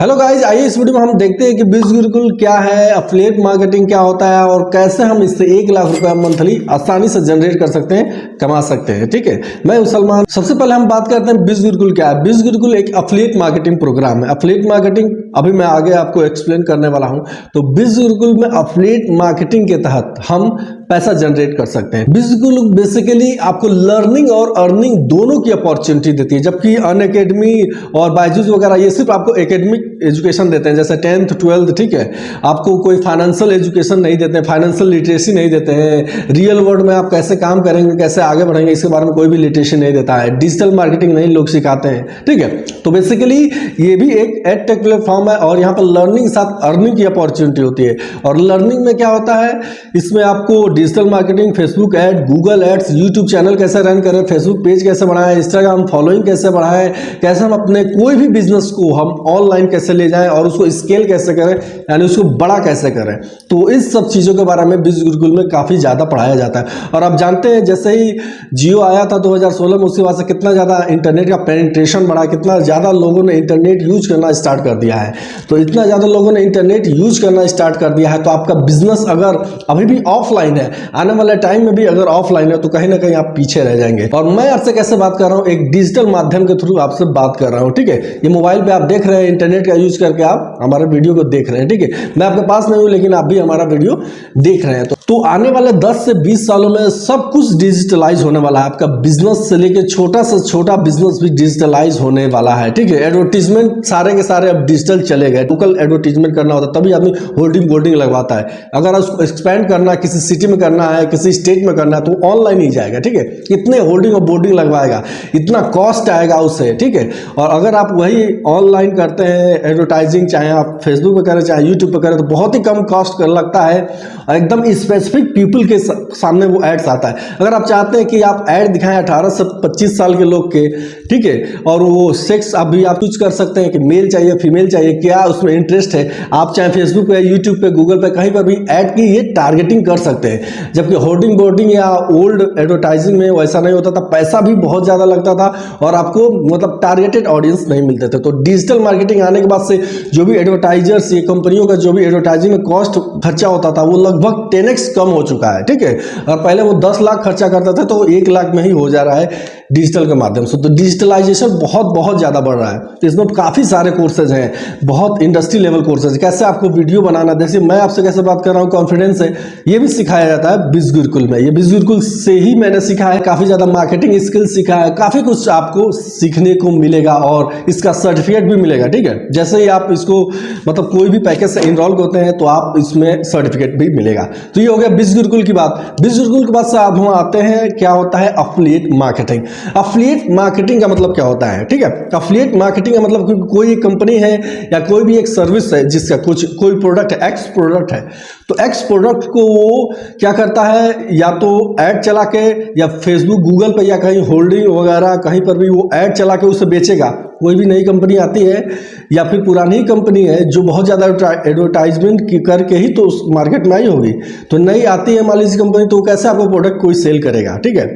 Hello guys, आइए इस video में हम देखते हैं कि बीज गुरुकुल क्या है, अफिलिएट मार्केटिंग क्या होता है और कैसे हम इससे 1 लाख रुपया मंथली आसानी से जनरेट कर सकते हैं, कमा सकते हैं। ठीक है, मैं हूं सलमान। सबसे पहले हम बात करते हैं बीज गुरुकुल क्या है। बीज गुरुकुल एक अफिलिएट मार्केटिंग प्रोग्राम है। अफिलिएट मार्केटिंग अभी मैं आगे आपको एक्सप्लेन करने वाला हूं। तो बीज गुरुकुल में अफिलिएट मार्केटिंग के तहत हम पैसा जनरेट कर सकते हैं। बीज गुरुकुल बेसिकली आपको लर्निंग और अर्निंग दोनों की अपॉर्चुनिटी देती है, जबकि अनअकैडमी और बायजूस वगैरह ये सिर्फ आपको एकेडमिक एजुकेशन देते हैं, जैसे 10th 12th। ठीक है, आपको कोई फाइनेंशियल एजुकेशन नहीं देते हैं, फाइनेंशियल लिटरेसी नहीं देते हैं, रियल वर्ल्ड में आप कैसे काम करेंगे, कैसे आगे बढ़ेंगे, इसके बारे में कोई भी लिटरेसी नहीं देता है, डिजिटल मार्केटिंग नहीं लोग सिखाते हैं। ठीक है, तो बेसिकली ये भी एक एड टेक प्लेटफॉर्म है और यहाँ पर लर्निंग के साथ अर्निंग की अपॉर्चुनिटी होती है। और लर्निंग में क्या होता है, इसमें आपको digital marketing, Facebook ad, Google ads, YouTube channel कैसे रन करें, फेसबुक पेज कैसे बढ़ाएं, इंस्टाग्राम फॉलोइंग कैसे बढ़ाएं, कैसे हम अपने कोई भी बिजनेस को हम ऑनलाइन कैसे ले जाएं और उसको स्केल कैसे करें, यानी उसको बड़ा कैसे करें। तो इस सब चीज़ों के बारे में बीज गुरुकुल में काफ़ी ज़्यादा पढ़ाया जाता है। और आप जानते हैं, जैसे ही जियो आया था 2016 में, उसके बाद से कितना ज़्यादा इंटरनेट का पेनिट्रेशन बढ़ा, कितना ज़्यादा लोगों ने इंटरनेट यूज करना स्टार्ट कर दिया है। तो इतना ज़्यादा लोगों ने इंटरनेट यूज करना स्टार्ट कर दिया है, तो आपका बिजनेस अगर अभी भी ऑफलाइन है, आने वाले टाइम में भी अगर ऑफलाइन है, तो कहीं ना कहीं आप पीछे रह जाएंगे। और मैं आपसे कैसे बात कर रहा हूँ, एक डिजिटल माध्यम के थ्रू आपसे बात कर रहा हूँ। ठीक है, ये मोबाइल पे आप देख रहे हैं, इंटरनेट का यूज करके आप हमारे वीडियो को देख रहे हैं। ठीक है, मैं आपके पास नहीं हूं, लेकिन आप भी हमारा वीडियो देख रहे हैं। तो आने वाले 10 से 20 सालों में सब कुछ डिजिटलाइज होने वाला है। आपका बिजनेस से लेके छोटा से छोटा बिजनेस भी डिजिटलाइज होने वाला है। ठीक है, एडवर्टीजमेंट सारे के सारे अब डिजिटल चले गए। लोकल एडवर्टीजमेंट करना होता है तभी आदमी होर्डिंग बोर्डिंग लगवाता है। अगर उसको एक्सपेंड करना है, किसी सिटी में करना है, किसी स्टेट में करना है, तो ऑनलाइन ही जाएगा। ठीक है, कितने होर्डिंग और बोर्डिंग लगवाएगा, इतना कॉस्ट आएगा उससे। ठीक है, और अगर आप वही ऑनलाइन करते हैं एडवर्टाइजिंग, चाहे आप फेसबुक पे करें चाहे यूट्यूब पे करें, तो बहुत ही कम कॉस्ट कर लगता है और एकदम स्पेसिफिक पीपल के सामने वो एड्स आता है। अगर आप चाहते हैं कि आप ऐड दिखाएं 18 से 25 साल के लोग के, ठीक है, और वो सेक्स अभी आप चूज कर सकते हैं कि मेल चाहिए फीमेल चाहिए, क्या उसमें इंटरेस्ट है, आप चाहे फेसबुक पे, यूट्यूब पे, गूगल पे, कहीं पर भी ऐड की ये टारगेटिंग कर सकते हैं। जबकि होर्डिंग बोर्डिंग या ओल्ड एडवर्टाइजिंग में वैसा नहीं होता था, पैसा भी बहुत ज़्यादा लगता था और आपको मतलब टारगेटेड ऑडियंस नहीं मिलते थे। तो डिजिटल मार्केटिंग आने के बाद से जो भी एडवर्टाइजर्स, ये कंपनियों का जो भी एडवर्टाइजिंग में कॉस्ट खर्चा होता था, वो लगभग 10x कम हो चुका है। ठीक है, और पहले वो 10 लाख खर्चा करता था, तो 1 लाख में ही हो जा रहा है डिजिटल के माध्यम से। तो डिजिटलाइजेशन बहुत ज़्यादा बढ़ रहा है। तो इसमें काफ़ी सारे कोर्सेज हैं, बहुत इंडस्ट्री लेवल कोर्सेज, कैसे आपको वीडियो बनाना, जैसे मैं आपसे कैसे बात कर रहा हूँ, कॉन्फिडेंस है, ये भी सिखाया जाता है बीज गुरुकुल में। ये बीज गुरुकुल से ही मैंने सीखा है, काफ़ी ज़्यादा मार्केटिंग स्किल सीखा है, काफ़ी कुछ आपको सीखने को मिलेगा और इसका सर्टिफिकेट भी मिलेगा। ठीक है, जैसे ही आप इसको मतलब कोई भी पैकेज से इनरोल होते हैं तो आप इसमें सर्टिफिकेट भी मिलेगा। तो ये हो गया बीज गुरुकुल की बात। बीज गुरुकुल के बाद से आप हम आते हैं, क्या होता है अफिलिएट मार्केटिंग। अफिलिएट मार्केटिंग का मतलब क्या होता है? ठीक है, अफिलिएट मार्केटिंग का मतलब कोई एक कंपनी है या कोई भी एक सर्विस है जिसका कोई प्रोडक्ट है, एक्स प्रोडक्ट है, तो एक्स प्रोडक्ट को वो क्या करता है, या तो ऐड चला के या फेसबुक गूगल पे या कहीं होल्डिंग वगैरह कहीं पर भी वो ऐड चला के उसे बेचेगा। कोई भी नई कंपनी आती है या फिर पुरानी कंपनी है जो बहुत ज़्यादा एडवर्टाइजमेंट करके ही तो उस मार्केट में आई होगी, तो नई आती है मान लीजिए कंपनी, तो कैसे आपको प्रोडक्ट कोई सेल करेगा। ठीक है,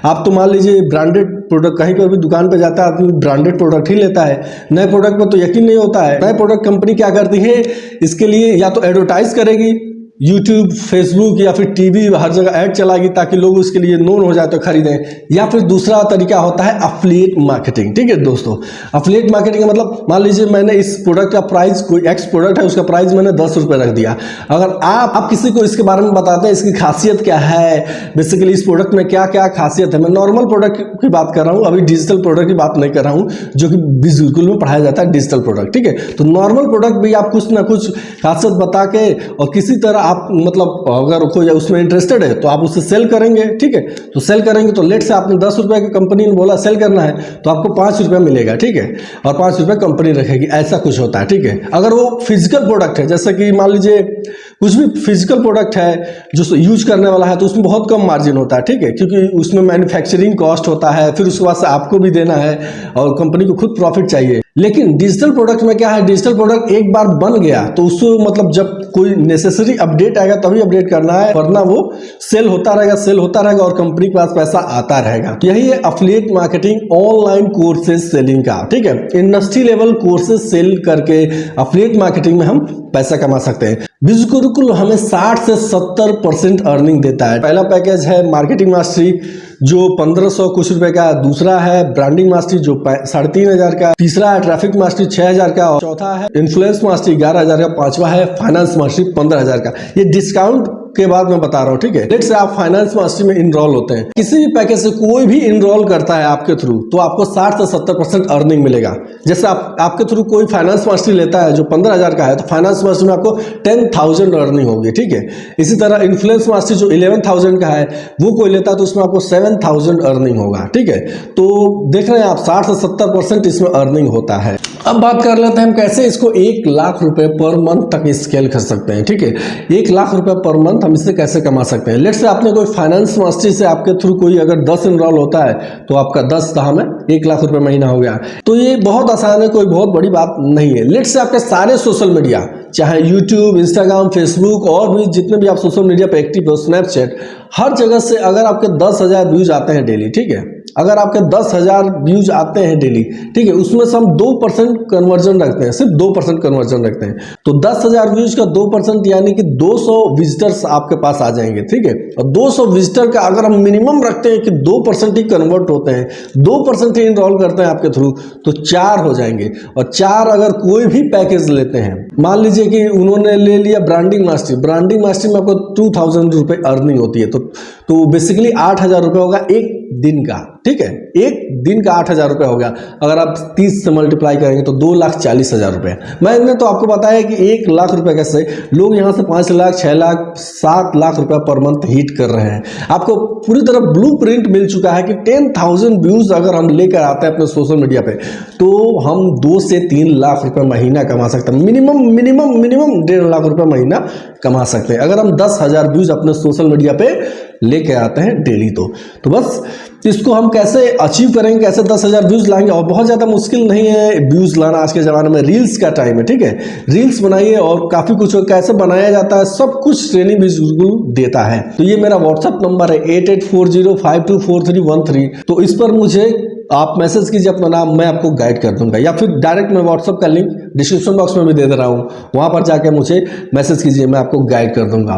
आप तो मान लीजिए ब्रांडेड प्रोडक्ट, कहीं पर भी दुकान पर जाता है आदमी ब्रांडेड प्रोडक्ट ही लेता है, नए प्रोडक्ट पर तो यकीन नहीं होता है। नए प्रोडक्ट कंपनी क्या करती है, इसके लिए या तो एडवर्टाइज करेगी, यूट्यूब, फेसबुक या फिर टीवी, हर जगह ऐड चलाएगी ताकि लोग उसके लिए नोन हो जाए तो खरीदें। या फिर दूसरा तरीका होता है अफिलिएट मार्केटिंग। ठीक है दोस्तों, अफिलिएट मार्केटिंग का मतलब मान लीजिए मैंने इस प्रोडक्ट का प्राइस, कोई एक्स प्रोडक्ट है, उसका प्राइस मैंने 10 रुपये रख दिया। अगर आप किसी को इसके बारे में बताते हैं, इसकी खासियत क्या है, बेसिकली इस प्रोडक्ट में क्या क्या खासियत है, मैं नॉर्मल प्रोडक्ट की बात कर रहा हूँ, अभी डिजिटल प्रोडक्ट की बात नहीं कर रहा हूँ, जो कि बीज गुरुकुल में पढ़ाया जाता है डिजिटल प्रोडक्ट। ठीक है, तो नॉर्मल प्रोडक्ट भी आप कुछ ना कुछ खासियत बता के और किसी तरह आप मतलब अगर कोई उसमें इंटरेस्टेड है तो आप उससे सेल करेंगे। ठीक है, तो सेल करेंगे तो लेट से आपने 10 रुपये की कंपनी ने बोला सेल करना है तो आपको 5 रुपये मिलेगा। ठीक है, और 5 रुपये कंपनी रखेगी, ऐसा कुछ होता है। ठीक है, अगर वो फिजिकल प्रोडक्ट है, जैसे कि मान लीजिए कुछ भी फिजिकल प्रोडक्ट है जो यूज करने वाला है, तो उसमें बहुत कम मार्जिन होता है। ठीक है, क्योंकि उसमें मैन्युफैक्चरिंग कॉस्ट होता है, फिर उसके बाद से आपको भी देना है और कंपनी को खुद प्रॉफिट चाहिए। लेकिन डिजिटल प्रोडक्ट में क्या है, डिजिटल प्रोडक्ट एक बार बन गया तो उसको मतलब जब कोई नेसेसरी अपडेट आएगा तभी अपडेट करना है, वरना वो सेल होता रहेगा और कंपनी के पास पैसा आता रहेगा। तो यही है affiliate marketing online courses selling का, ठीक है। इंडस्ट्री लेवल कोर्सेज सेल करके एफिलिएट मार्केटिंग में हम पैसा कमा सकते हैं। बिज़ गुरुकुल हमें 60 से 70% अर्निंग देता है। पहला पैकेज है मार्केटिंग मास्टरी जो 1500 कुछ रुपए का, दूसरा है ब्रांडिंग मास्टरी जो 3500 का, तीसरा है ट्रैफिक मास्टरी 6000 का, और चौथा है इन्फ्लुएंस मास्टरी 11000 का, पांचवा है फाइनेंस मास्टरी 15000 का। ये डिस्काउंट के बाद मैं बता रहा हूँ, ठीक है। लेट्स से आप फाइनेंस मास्टरी में इनरोल होते हैं, किसी भी पैकेज से कोई भी इनरोल करता है आपके थ्रू तो आपको 60 से 70% अर्निंग मिलेगा। जैसे आपके थ्रू कोई फाइनेंस मास्टरी लेता है जो 15000 का है तो फाइनेंस मास्टरी में आपको 10,000 अर्निंग होगी, ठीक है। इसी तरह इन्फ्लुएंस मास्टरी जो 11,000 का है वो कोई लेता है तो उसमें आपको 7,000 अर्निंग होगा, ठीक है। तो देख रहे हैं आप 60 से 70% इसमें अर्निंग होता है। अब बात कर लेते हैं हम कैसे इसको 1 लाख रुपए पर मंथ तक स्केल कर सकते हैं, ठीक है। 1 लाख रुपए पर मंथ हम इससे कैसे कमा सकते हैं। लेट्स से आपने कोई फाइनेंस मास्टरी से आपके थ्रू कोई अगर 10 इनरोल होता है तो आपका 10 10 में 1 लाख रुपए महीना हो गया। तो ये बहुत आसान है, कोई बहुत बड़ी बात नहीं है। लेट्स से आपके सारे सोशल मीडिया चाहे यूट्यूब, इंस्टाग्राम, फेसबुक और भी जितने भी आप सोशल मीडिया पे एक्टिव हो, स्नैपचैट, हर जगह से अगर आपके 10,000 व्यूज आते हैं डेली, ठीक है, अगर आपके 10,000 व्यूज आते हैं डेली, ठीक है, उसमें से हम 2% कन्वर्जन रखते हैं, सिर्फ 2% कन्वर्जन रखते हैं, तो 10,000 व्यूज का 2% यानी कि 200 विजिटर्स आपके पास आ जाएंगे, ठीक है। और 200 विजिटर का अगर हम मिनिमम रखते हैं कि 2% ही कन्वर्ट होते हैं, 2% ही इनरोल करते हैं आपके थ्रू, तो 4 हो जाएंगे। और 4 अगर कोई भी पैकेज लेते हैं, मान लीजिए कि उन्होंने ले लिया ब्रांडिंग मास्टरी में आपको 2000 रुपये अर्निंग होती है, तो बेसिकली 8000 रुपये होगा एक दिन का, ठीक है। एक दिन का 8000 रुपये हो गया। अगर आप 30 से मल्टीप्लाई करेंगे तो 2,40,000 रुपये। मैंने तो आपको बताया कि 1 लाख रुपए कैसे लोग यहाँ से 5 लाख, 6 लाख, 7 लाख रुपए पर मंथ हिट कर रहे हैं। आपको पूरी तरह ब्लूप्रिंट मिल चुका है कि 10,000 व्यूज अगर हम लेकर आते हैं अपने सोशल मीडिया पे तो हम 2 से 3 लाख रुपए महीना कमा सकते हैं। मिनिमम 1.5 लाख रुपए महीना कमा सकते हैं अगर हम 10,000 व्यूज अपने सोशल मीडिया पे लेके आते हैं डेली। तो बस इसको हम कैसे अचीव करेंगे, कैसे 10,000 व्यूज लाएंगे, और बहुत ज़्यादा मुश्किल नहीं है व्यूज लाना। आज के ज़माने में रील्स का टाइम है, ठीक है। रील्स बनाइए और काफ़ी कुछ कैसे बनाया जाता है सब कुछ ट्रेनिंग भी बिल्कुल देता है। तो ये मेरा व्हाट्सअप नंबर है 8840524313। तो इस पर मुझे आप मैसेज कीजिए अपना नाम, मैं आपको गाइड कर दूंगा, या फिर डायरेक्ट मैं व्हाट्सअप का लिंक डिस्क्रिप्शन बॉक्स में भी दे दे रहा हूँ, वहाँ पर जाकर मुझे मैसेज कीजिए, मैं आपको गाइड कर दूंगा।